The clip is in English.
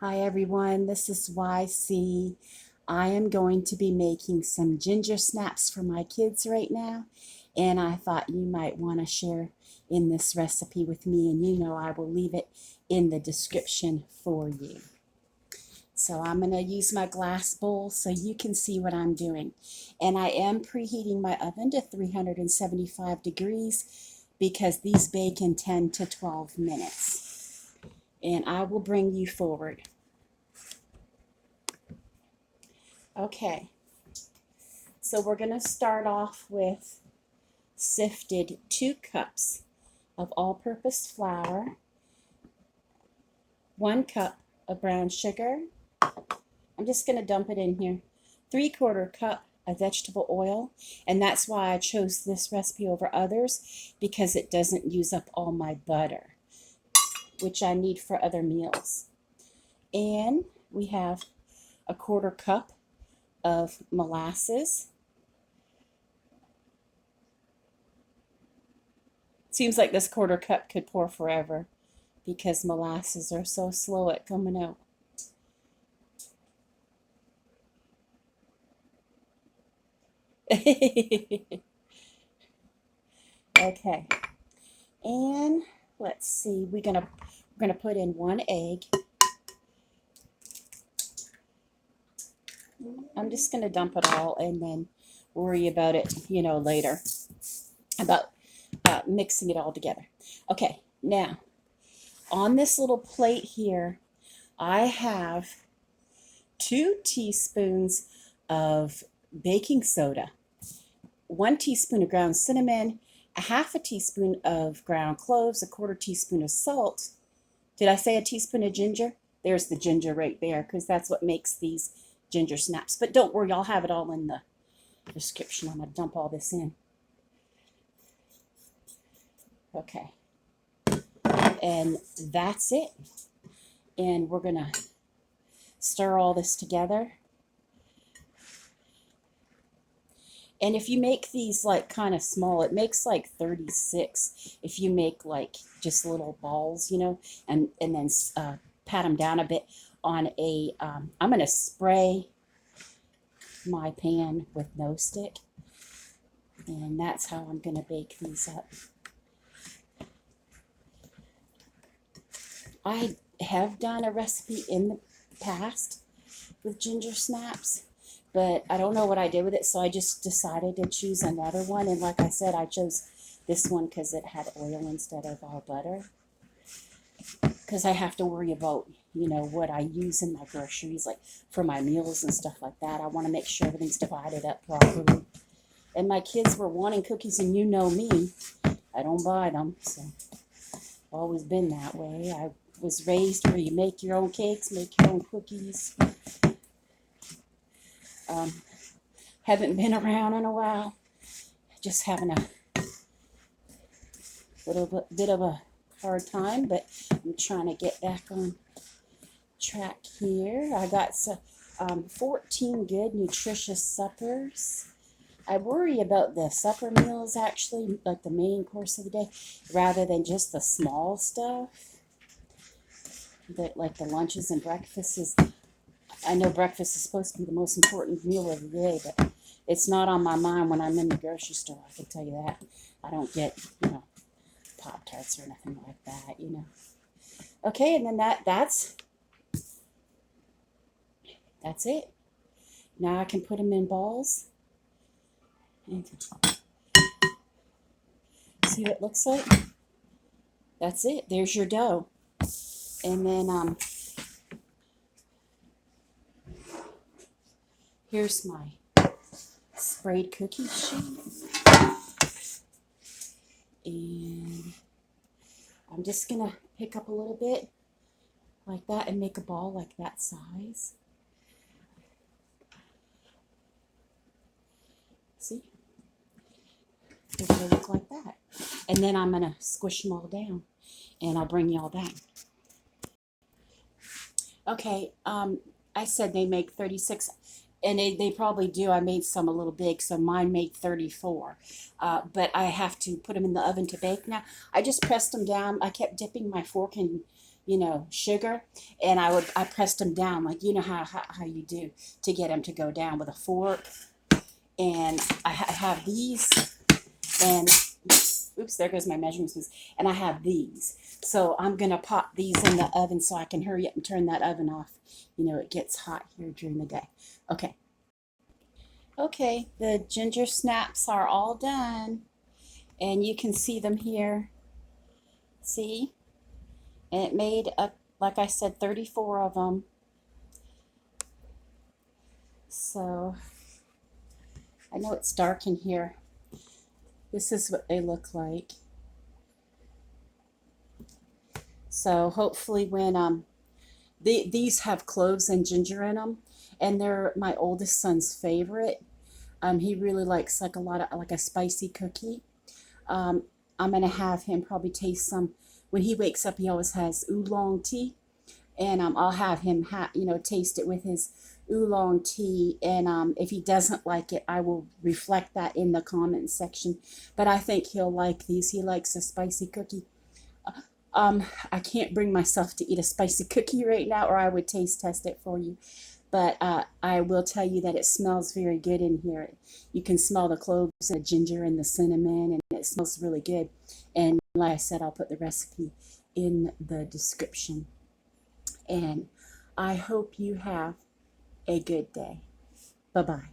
Hi everyone, this is YC. I am going to be making some ginger snaps for my kids right now, and I thought you might want to share in this recipe with me, and you know I will leave it in the description for you. So I'm going to use my glass bowl so you can see what I'm doing. And I am preheating my oven to 375 degrees because these bake in 10 to 12 minutes. And I will bring you forward. Okay, so we're going to start off with sifted 2 cups of all-purpose flour, 1 cup of brown sugar. I'm just going to dump it in here. 3/4 cup of vegetable oil, and that's why I chose this recipe over others, because it doesn't use up all my butter, which I need for other meals. And we have 1/4 cup of molasses. Seems like this 1/4 cup could pour forever because molasses are so slow at coming out. Okay, and let's see, we're gonna put in 1 egg. I'm just gonna dump it all and then worry about it, later, about mixing it all together. Okay, now on this little plate here, I have 2 teaspoons of baking soda, 1 teaspoon of ground cinnamon, a 1/2 teaspoon of ground cloves, 1/4 teaspoon of salt. Did I say a teaspoon of ginger? There's the ginger right there, because that's what makes these ginger snaps. But don't worry, I'll have it all in the description. I'm going to dump all this in. Okay. And that's it. And we're going to stir all this together. And if you make these like kind of small, it makes like 36. If you make like just little balls, and then pat them down a bit on a, I'm going to spray my pan with no stick. And that's how I'm going to bake these up. I have done a recipe in the past with ginger snaps, but I don't know what I did with it, so I just decided to choose another one. And like I said, I chose this one because it had oil instead of all butter. Because I have to worry about, what I use in my groceries, like for my meals and stuff like that. I want to make sure everything's divided up properly. And my kids were wanting cookies, and you know me, I don't buy them, so I've always been that way. I was raised where you make your own cakes, make your own cookies. Haven't been around in a while. Just having a little bit of a hard time, but I'm trying to get back on track here. I got 14 good, nutritious suppers. I worry about the supper meals, actually, like the main course of the day, rather than just the small stuff. Like the lunches and breakfasts. I know breakfast is supposed to be the most important meal of the day, but it's not on my mind when I'm in the grocery store, I can tell you that. I don't get, Pop-Tarts or nothing like that, Okay, and then that's it. Now I can put them in balls. And see what it looks like? That's it. There's your dough. And then here's my sprayed cookie sheet. And I'm just going to pick up a little bit like that and make a ball like that size. See? They're going to look like that. And then I'm going to squish them all down, and I'll bring you all back. Okay, I said they make 36, and they probably do. I made some a little big, so mine made 34. But I have to put them in the oven to bake now. I just pressed them down. I kept dipping my fork in you know, sugar, and I pressed them down like, you know how you do to get them to go down with a fork. And I have these, and oops, there goes my measuring spoons. And I have these. So I'm going to pop these in the oven so I can hurry up and turn that oven off. You know, it gets hot here during the day. Okay. Okay, the ginger snaps are all done. And you can see them here. See? And it made, like I said, 34 of them. So I know it's dark in here. This is what they look like. So hopefully when these have cloves and ginger in them, and they're my oldest son's favorite. He really likes like a lot of like a spicy cookie. Um, I'm gonna have him probably taste some when he wakes up. He always has oolong tea, and I'll have him taste it with his oolong tea. And if he doesn't like it, I will reflect that in the comment section. But I think he'll like these. He likes a spicy cookie. I can't bring myself to eat a spicy cookie right now, or I would taste test it for you. But I will tell you that it smells very good in here. You can smell the cloves and the ginger and the cinnamon, and it smells really good. And like I said, I'll put the recipe in the description. And I hope you have a good day. Bye-bye.